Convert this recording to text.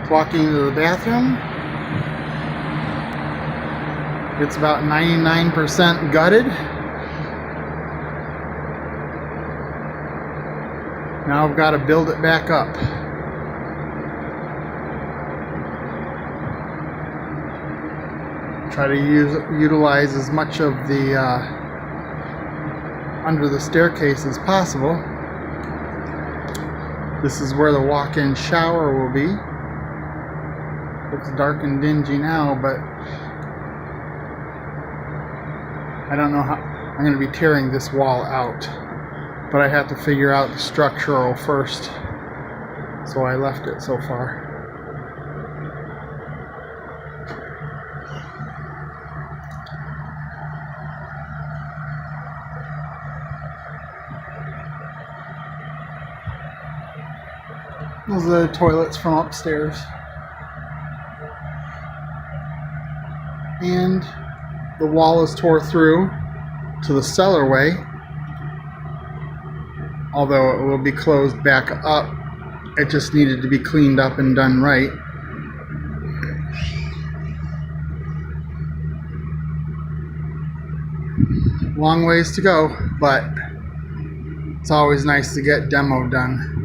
Walking into the bathroom. It's about 99% gutted. Now I've got to build it back up. Try to utilize as much of the under the staircase as possible. This is where the walk-in shower will be. Looks dark and dingy now, but I don't know how I'm going to be tearing this wall out. But I have to figure out the structural first, so I left it so far. Those are the toilets from upstairs. And the wall is tore through to the cellarway, although it will be closed back up. It just needed to be cleaned up and done right. Long ways to go, but it's always nice to get demo done.